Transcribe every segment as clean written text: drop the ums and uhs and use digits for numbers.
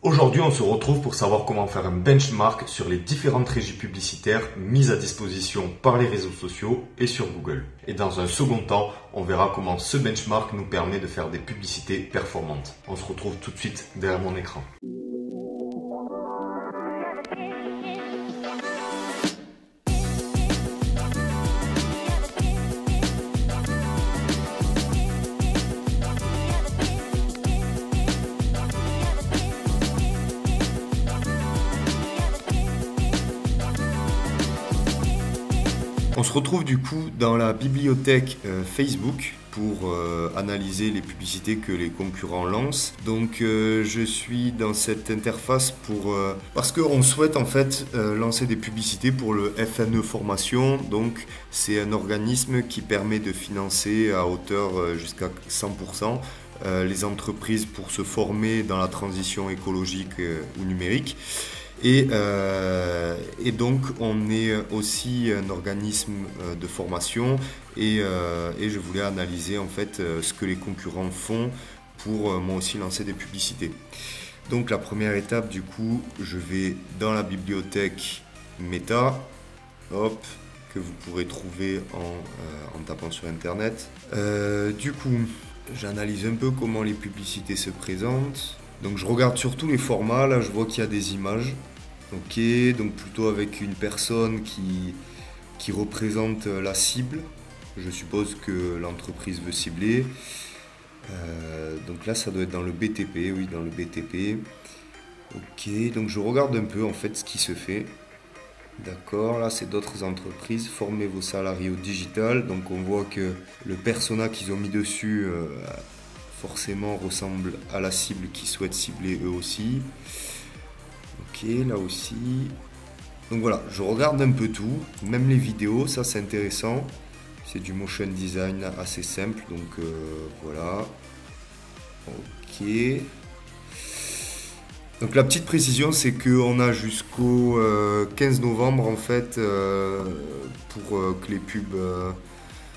Aujourd'hui, on se retrouve pour savoir comment faire un benchmark sur les différentes régies publicitaires mises à disposition par les réseaux sociaux et sur Google. Et dans un second temps, on verra comment ce benchmark nous permet de faire des publicités performantes. On se retrouve tout de suite derrière mon écran. On se retrouve du coup dans la bibliothèque Facebook pour analyser les publicités que les concurrents lancent. Donc je suis dans cette interface parce qu'on souhaite en fait lancer des publicités pour le FNE Formation. Donc c'est un organisme qui permet de financer à hauteur jusqu'à 100% les entreprises pour se former dans la transition écologique ou numérique. Et donc on est aussi un organisme de formation et je voulais analyser en fait ce que les concurrents font pour moi aussi lancer des publicités. Donc la première étape du coup, je vais dans la bibliothèque Meta, hop, que vous pourrez trouver en tapant sur internet. Du coup, j'analyse un peu comment les publicités se présentent. Donc je regarde surtout les formats, là je vois qu'il y a des images. Ok, donc plutôt avec une personne qui représente la cible. Je suppose que l'entreprise veut cibler. Donc là ça doit être dans le BTP, oui dans le BTP. Ok, donc je regarde un peu en fait ce qui se fait. D'accord, là c'est d'autres entreprises, formez vos salariés au digital. Donc on voit que le persona qu'ils ont mis dessus forcément ressemble à la cible qu'ils souhaitent cibler eux aussi. Ok, là aussi. Donc voilà, je regarde un peu tout, même les vidéos, ça c'est intéressant. C'est du motion design assez simple, donc voilà. Ok. Donc la petite précision, c'est qu'on a jusqu'au 15 novembre en fait pour que les pubs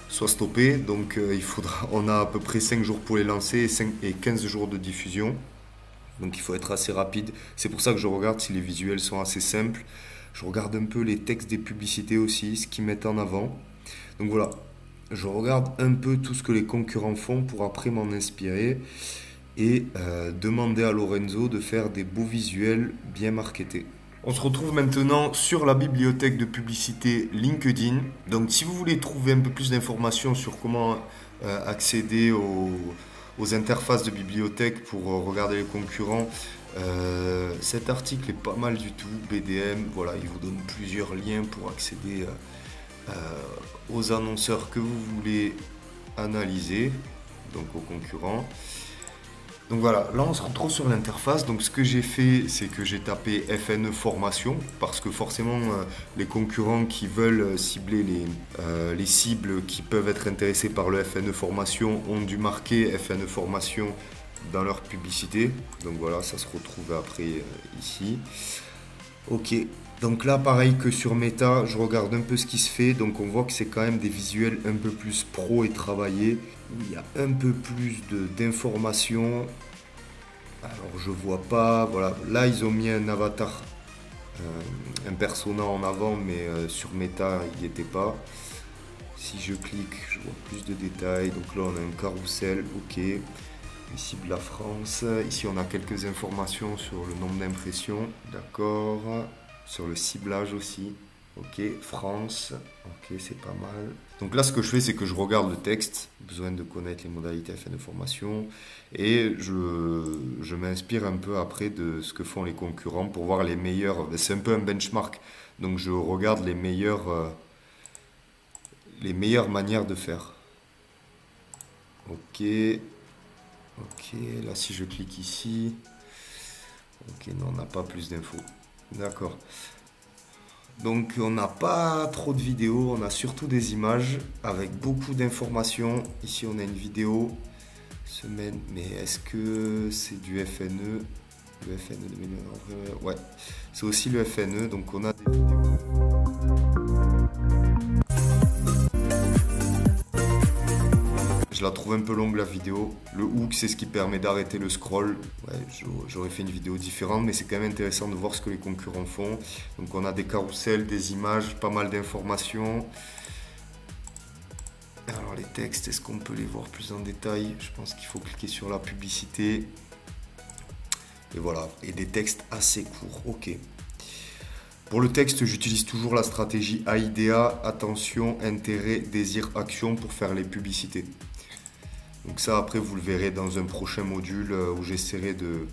soient stoppées. Donc on a à peu près 5 jours pour les lancer et 15 jours de diffusion. Donc il faut être assez rapide. C'est pour ça que je regarde si les visuels sont assez simples. Je regarde un peu les textes des publicités aussi, ce qu'ils mettent en avant. Donc voilà, je regarde un peu tout ce que les concurrents font pour après m'en inspirer et demander à Lorenzo de faire des beaux visuels bien marketés. On se retrouve maintenant sur la bibliothèque de publicité LinkedIn. Donc si vous voulez trouver un peu plus d'informations sur comment accéder aux interfaces de bibliothèque pour regarder les concurrents, cet article est pas mal du tout. BDM, voilà, il vous donne plusieurs liens pour accéder aux annonceurs que vous voulez analyser, donc aux concurrents. Donc voilà, là on se retrouve sur l'interface. Donc ce que j'ai fait, c'est que j'ai tapé FNE Formation parce que forcément les concurrents qui veulent cibler les cibles qui peuvent être intéressées par le FNE Formation ont dû marquer FNE Formation dans leur publicité. Donc voilà, ça se retrouve après ici. Ok, donc là pareil que sur Meta, je regarde un peu ce qui se fait. Donc on voit que c'est quand même des visuels un peu plus pro et travaillés. Il y a un peu plus d'informations. Alors je vois pas, voilà, là ils ont mis un avatar, un persona en avant, mais sur Meta il n'y était pas. Si je clique, je vois plus de détails. Donc là on a un carrousel, ok. Ici la France, ici on a quelques informations sur le nombre d'impressions, d'accord. Sur le ciblage aussi. Ok, France, ok, c'est pas mal. Donc là, ce que je fais, c'est que je regarde le texte, besoin de connaître les modalités FNE Formation, et je m'inspire un peu après de ce que font les concurrents pour voir les meilleurs. C'est un peu un benchmark, donc je regarde les meilleures manières de faire. Ok, là si je clique ici, ok, non, on n'a pas plus d'infos. D'accord. Donc on n'a pas trop de vidéos, on a surtout des images avec beaucoup d'informations. Ici on a une vidéo semaine, mais est-ce que c'est du FNE? Le FNE 2020, ouais, c'est aussi le FNE, donc on a des vidéos. Je la trouve un peu longue la vidéo. Le hook, c'est ce qui permet d'arrêter le scroll. Ouais, j'aurais fait une vidéo différente, mais c'est quand même intéressant de voir ce que les concurrents font. Donc on a des carousels, des images, pas mal d'informations. Alors les textes, est-ce qu'on peut les voir plus en détail? Je pense qu'il faut cliquer sur la publicité. Et voilà, et des textes assez courts, ok. Pour le texte, j'utilise toujours la stratégie AIDA, attention, intérêt, désir, action pour faire les publicités. Donc ça, après, vous le verrez dans un prochain module où j'essaierai de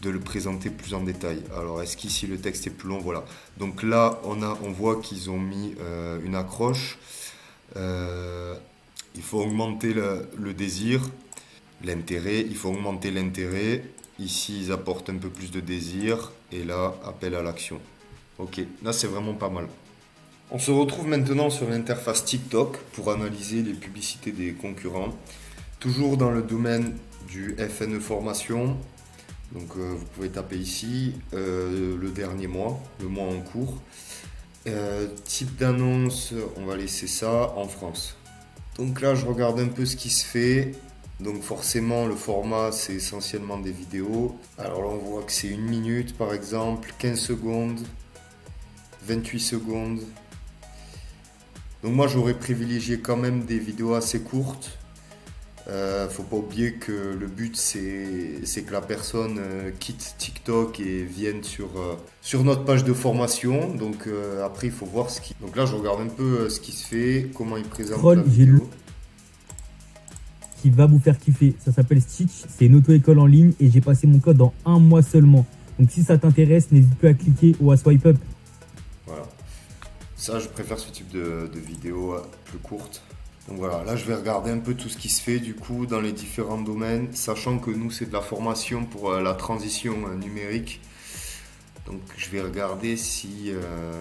le présenter plus en détail. Alors, est-ce qu'ici le texte est plus long? Voilà. Donc là, on voit qu'ils ont mis une accroche. Il faut augmenter le désir, l'intérêt. Il faut augmenter l'intérêt. Ici, ils apportent un peu plus de désir. Et là, appel à l'action. Ok, là, c'est vraiment pas mal. On se retrouve maintenant sur l'interface TikTok pour analyser les publicités des concurrents. Toujours dans le domaine du FNE formation. Donc vous pouvez taper ici le dernier mois, le mois en cours. Type d'annonce, on va laisser ça en France. Donc là je regarde un peu ce qui se fait. Donc forcément le format c'est essentiellement des vidéos. Alors là on voit que c'est 1 minute par exemple, 15 secondes, 28 secondes. Donc moi j'aurais privilégié quand même des vidéos assez courtes. Faut pas oublier que le but c'est que la personne quitte TikTok et vienne sur notre page de formation. Donc après il faut voir ce qui... Donc là je regarde un peu ce qui se fait, comment il présente la vidéo. Qui va vous faire kiffer, ça s'appelle Stitch, c'est une auto-école en ligne et j'ai passé mon code en 1 mois seulement. Donc si ça t'intéresse, n'hésite pas à cliquer ou à swipe up. Voilà. Ça je préfère ce type de vidéo plus courte. Donc voilà, là je vais regarder un peu tout ce qui se fait du coup dans les différents domaines, sachant que nous c'est de la formation pour la transition numérique. Donc je vais regarder si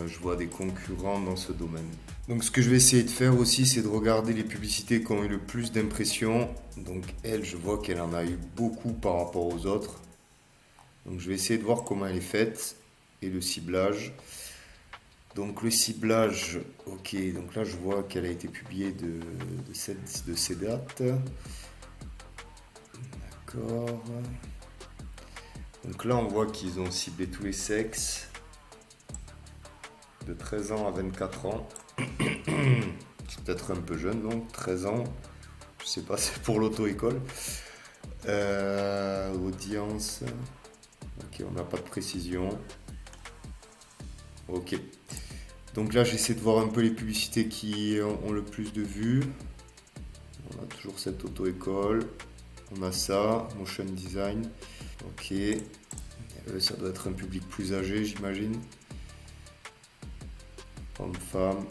je vois des concurrents dans ce domaine. Donc ce que je vais essayer de faire aussi, c'est de regarder les publicités qui ont eu le plus d'impressions. Donc elle, je vois qu'elle en a eu beaucoup par rapport aux autres. Donc je vais essayer de voir comment elle est faite et le ciblage. Donc le ciblage, ok, donc là je vois qu'elle a été publiée de ces dates. D'accord. Donc là on voit qu'ils ont ciblé tous les sexes. De 13 ans à 24 ans. C'est peut-être un peu jeune donc, 13 ans. Je sais pas, c'est pour l'auto-école. Audience. Ok, on n'a pas de précision. Ok. Donc là, j'essaie de voir un peu les publicités qui ont le plus de vues. On a toujours cette auto-école. On a ça, motion design. Ok. Ça doit être un public plus âgé, j'imagine. Homme-femme,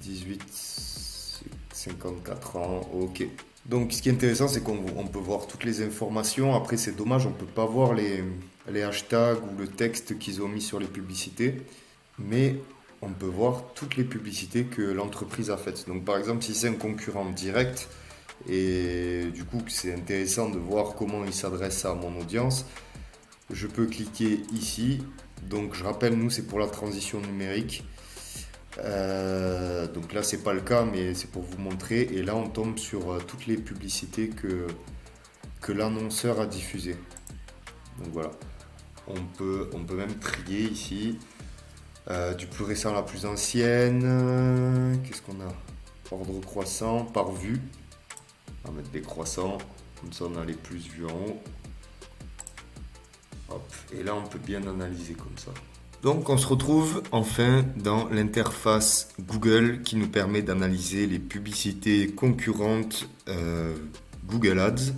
18-54 ans. Ok. Donc ce qui est intéressant, c'est qu'on peut voir toutes les informations. Après, c'est dommage, on ne peut pas voir les hashtags ou le texte qu'ils ont mis sur les publicités. Mais on peut voir toutes les publicités que l'entreprise a faites. Donc par exemple, si c'est un concurrent direct, et du coup c'est intéressant de voir comment il s'adresse à mon audience, je peux cliquer ici. Donc je rappelle, nous c'est pour la transition numérique. Donc là c'est pas le cas, mais c'est pour vous montrer. Et là on tombe sur toutes les publicités que l'annonceur a diffusées. Donc voilà, on peut même trier ici. Du plus récent à la plus ancienne. Qu'est-ce qu'on a? Ordre croissant, par vue. On va mettre des croissants. Comme ça, on a les plus vus en haut. Hop. Et là, on peut bien analyser comme ça. Donc, on se retrouve enfin dans l'interface Google qui nous permet d'analyser les publicités concurrentes Google Ads.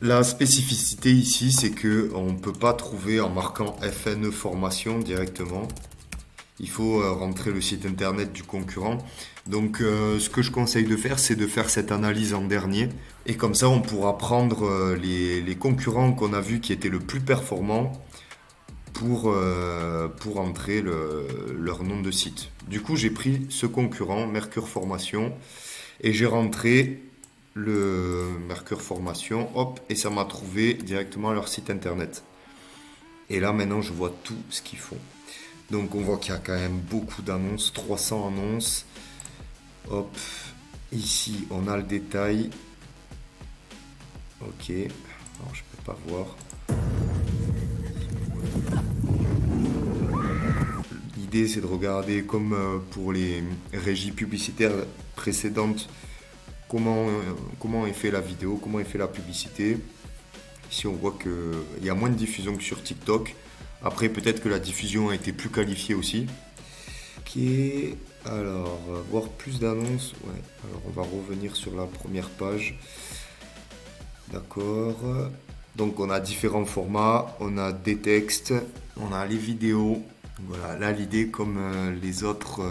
La spécificité ici, c'est qu'on ne peut pas trouver en marquant FNE formation directement. Il faut rentrer le site internet du concurrent. Donc ce que je conseille de faire, c'est de faire cette analyse en dernier. Et comme ça, on pourra prendre les concurrents qu'on a vus qui étaient le plus performants pour entrer leur nom de site. Du coup, j'ai pris ce concurrent, Mercure Formation, et j'ai rentré le Mercure Formation, hop, et ça m'a trouvé directement leur site internet. Et là, maintenant, je vois tout ce qu'ils font. Donc on voit qu'il y a quand même beaucoup d'annonces, 300 annonces. Hop, ici on a le détail. Ok, alors je peux pas voir. L'idée c'est de regarder comme pour les régies publicitaires précédentes comment est fait la vidéo, comment est fait la publicité. Ici on voit qu'il y a moins de diffusion que sur TikTok. Après peut-être que la diffusion a été plus qualifiée aussi. Ok, alors voir plus d'annonces. Ouais, alors on va revenir sur la première page. D'accord. Donc on a différents formats, on a des textes, on a les vidéos. Voilà, là l'idée comme les autres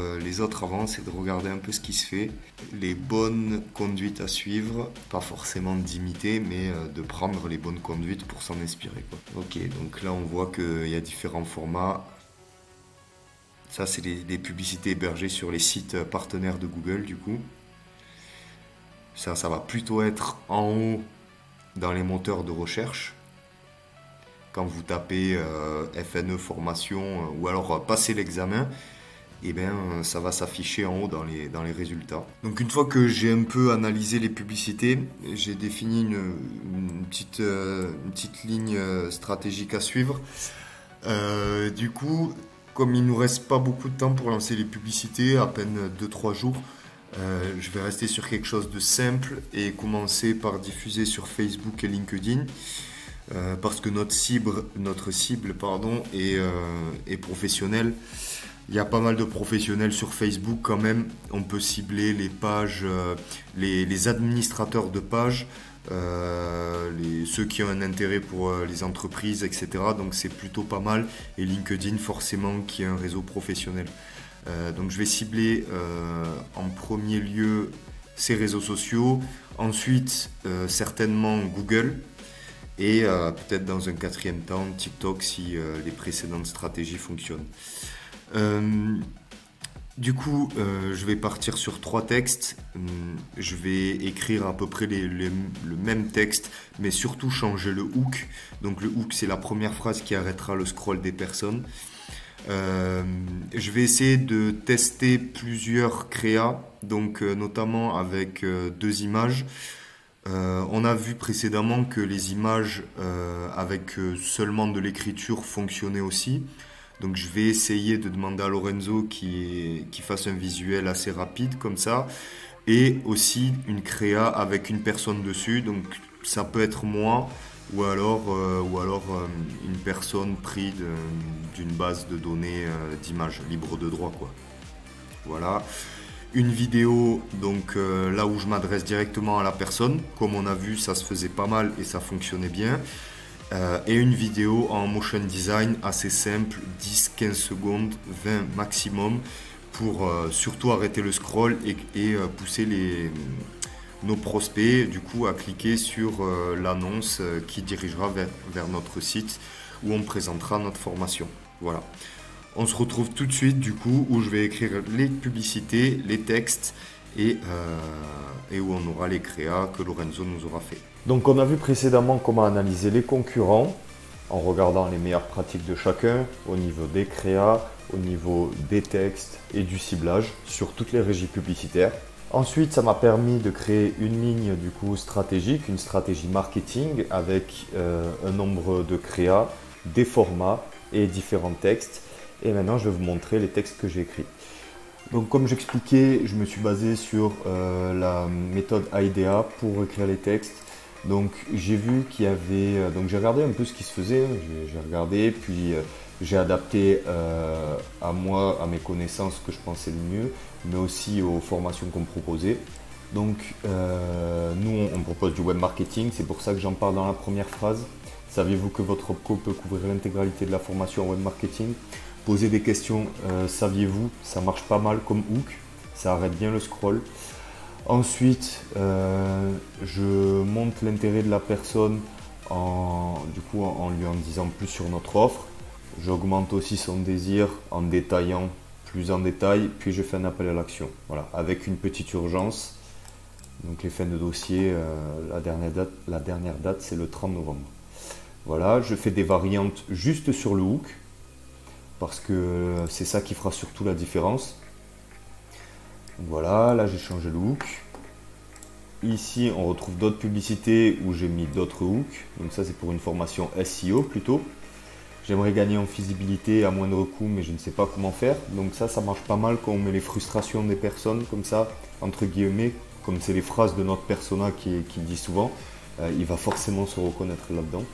avant, c'est de regarder un peu ce qui se fait, les bonnes conduites à suivre, pas forcément d'imiter, mais de prendre les bonnes conduites pour s'en inspirer, quoi. Ok, donc là on voit qu'il y a différents formats. Ça c'est les publicités hébergées sur les sites partenaires de Google du coup. Ça va plutôt être en haut dans les moteurs de recherche. Quand vous tapez FNE formation ou alors passer l'examen, et bien ça va s'afficher en haut dans les résultats. Donc une fois que j'ai un peu analysé les publicités, j'ai défini une petite ligne stratégique à suivre. Du coup, comme il nous reste pas beaucoup de temps pour lancer les publicités, à peine 2-3 jours, je vais rester sur quelque chose de simple et commencer par diffuser sur Facebook et LinkedIn. Parce que notre cible est professionnelle. Il y a pas mal de professionnels sur Facebook quand même. On peut cibler les pages, les administrateurs de pages, ceux qui ont un intérêt pour les entreprises, etc. Donc c'est plutôt pas mal. Et LinkedIn forcément qui est un réseau professionnel. Donc je vais cibler en premier lieu ces réseaux sociaux. Ensuite certainement Google. Et peut-être dans un quatrième temps, TikTok si les précédentes stratégies fonctionnent. Du coup, je vais partir sur 3 textes. Je vais écrire à peu près le même texte, mais surtout changer le hook. Donc le hook, c'est la première phrase qui arrêtera le scroll des personnes. Je vais essayer de tester plusieurs créas, donc notamment avec 2 images. On a vu précédemment que les images avec seulement de l'écriture fonctionnaient aussi. Donc je vais essayer de demander à Lorenzo qu'il fasse un visuel assez rapide comme ça. Et aussi une créa avec une personne dessus. Donc ça peut être moi ou alors une personne prise d'une base de données d'images libre de droit, quoi. Voilà. Une vidéo, donc là où je m'adresse directement à la personne. Comme on a vu, ça se faisait pas mal et ça fonctionnait bien. Et une vidéo en motion design assez simple, 10-15 secondes, 20 maximum, pour surtout arrêter le scroll et pousser nos prospects du coup à cliquer sur l'annonce qui dirigera vers notre site où on présentera notre formation. Voilà. On se retrouve tout de suite du coup où je vais écrire les publicités, les textes et où on aura les créas que Lorenzo nous aura fait. Donc on a vu précédemment comment analyser les concurrents en regardant les meilleures pratiques de chacun au niveau des créas, au niveau des textes et du ciblage sur toutes les régies publicitaires. Ensuite, ça m'a permis de créer une ligne du coup stratégique, une stratégie marketing avec un nombre de créas, des formats et différents textes. Et maintenant, je vais vous montrer les textes que j'ai écrits. Donc, comme j'expliquais, je me suis basé sur la méthode IDEA pour écrire les textes. Donc, j'ai vu qu'il y avait... donc, j'ai regardé un peu ce qui se faisait. J'ai regardé, puis j'ai adapté à moi, à mes connaissances, ce que je pensais le mieux, mais aussi aux formations qu'on me proposait. Donc, nous, on propose du web marketing. C'est pour ça que j'en parle dans la première phrase. Saviez-vous que votre opco peut couvrir l'intégralité de la formation en web marketing ? Poser des questions, saviez-vous, ça marche pas mal comme hook, ça arrête bien le scroll. Ensuite, je montre l'intérêt de la personne en lui en disant plus sur notre offre. J'augmente aussi son désir en détaillant plus en détail, puis je fais un appel à l'action. Voilà, avec une petite urgence. Donc les fins de dossier, la dernière date c'est le 30 novembre. Voilà, je fais des variantes juste sur le hook, parce que c'est ça qui fera surtout la différence. Voilà, là j'ai changé le hook. ici, on retrouve d'autres publicités où j'ai mis d'autres hooks. Donc ça, c'est pour une formation SEO plutôt. J'aimerais gagner en visibilité à moindre coût, mais je ne sais pas comment faire. Donc ça marche pas mal quand on met les frustrations des personnes comme ça, entre guillemets, comme c'est les phrases de notre persona qui dit souvent. Il va forcément se reconnaître là-dedans.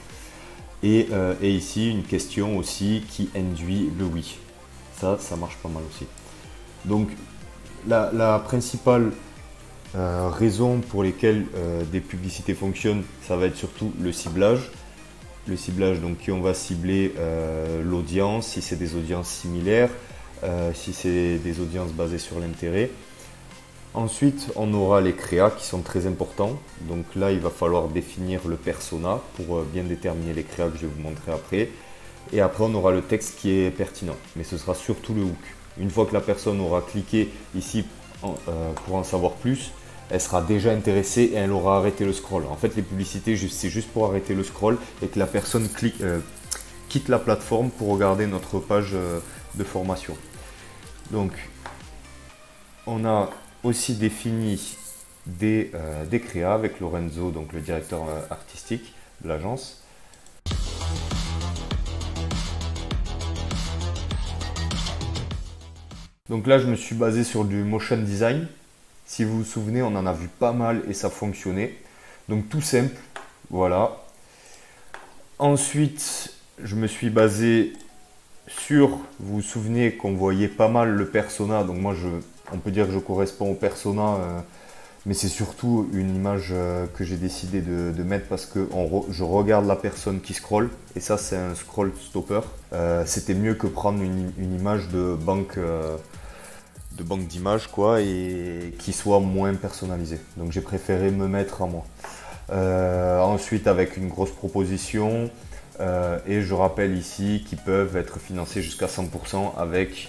Et ici, une question aussi qui induit le oui. Ça marche pas mal aussi. Donc, la principale raison pour lesquelles des publicités fonctionnent, ça va être surtout le ciblage. Le ciblage, donc qui on va cibler l'audience, si c'est des audiences similaires, si c'est des audiences basées sur l'intérêt. Ensuite, on aura les créas qui sont très importants. Donc là, il va falloir définir le persona pour bien déterminer les créas que je vais vous montrer après. Et après, on aura le texte qui est pertinent. Mais ce sera surtout le hook. Une fois que la personne aura cliqué ici pour en savoir plus, elle sera déjà intéressée et elle aura arrêté le scroll. En fait, les publicités, c'est juste pour arrêter le scroll et que la personne quitte la plateforme pour regarder notre page de formation. Donc, on a aussi défini des créas avec Lorenzo, donc le directeur artistique de l'agence. Donc là, je me suis basé sur du motion design. Si vous vous souvenez, on en a vu pas mal et ça fonctionnait. Donc tout simple, voilà. Ensuite, je me suis basé sur, vous vous souvenez qu'on voyait pas mal le persona. Donc moi, on peut dire que je corresponds au persona, mais c'est surtout une image que j'ai décidé de mettre parce que je regarde la personne qui scrolle et ça, c'est un scroll stopper. C'était mieux que prendre une image de banque d'images quoi, et qui soit moins personnalisée. Donc j'ai préféré me mettre à moi. Ensuite avec une grosse proposition et je rappelle ici qu'ils peuvent être financés jusqu'à 100% avec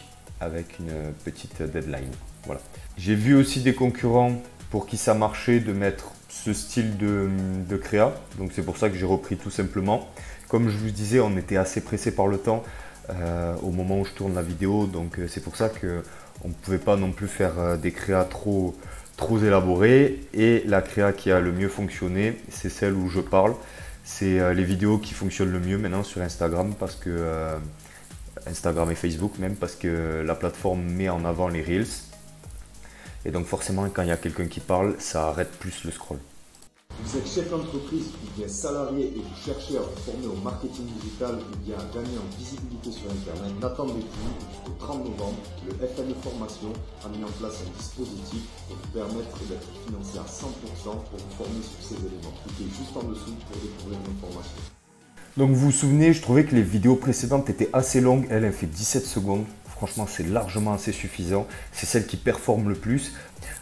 une petite deadline. Voilà. J'ai vu aussi des concurrents pour qui ça marchait de mettre ce style de créa. Donc c'est pour ça que j'ai repris tout simplement. Comme je vous disais, on était assez pressé par le temps au moment où je tourne la vidéo. Donc c'est pour ça que on ne pouvait pas non plus faire des créas trop élaborées. Et la créa qui a le mieux fonctionné, c'est celle où je parle. C'est les vidéos qui fonctionnent le mieux maintenant sur Instagram, parce que Instagram et Facebook même, parce que la plateforme met en avant les Reels. Et donc forcément, quand il y a quelqu'un qui parle, ça arrête plus le scroll. Vous êtes chef d'entreprise ou bien salarié et vous cherchez à vous former au marketing digital ou bien à gagner en visibilité sur Internet, n'attendez plus. Jusqu'au 30 novembre, le FNE Formation a mis en place un dispositif pour vous permettre d'être financé à 100% pour vous former sur ces éléments. Cliquez juste en dessous pour découvrir l'information. Donc vous vous souvenez, je trouvais que les vidéos précédentes étaient assez longues. Elle fait 17 secondes. Franchement, c'est largement assez suffisant. C'est celle qui performe le plus,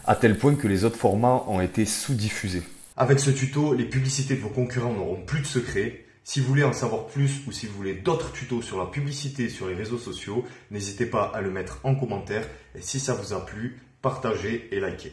à tel point que les autres formats ont été sous-diffusés. Avec ce tuto, les publicités de vos concurrents n'auront plus de secret. Si vous voulez en savoir plus ou si vous voulez d'autres tutos sur la publicité sur les réseaux sociaux, n'hésitez pas à le mettre en commentaire. Et si ça vous a plu, partagez et likez.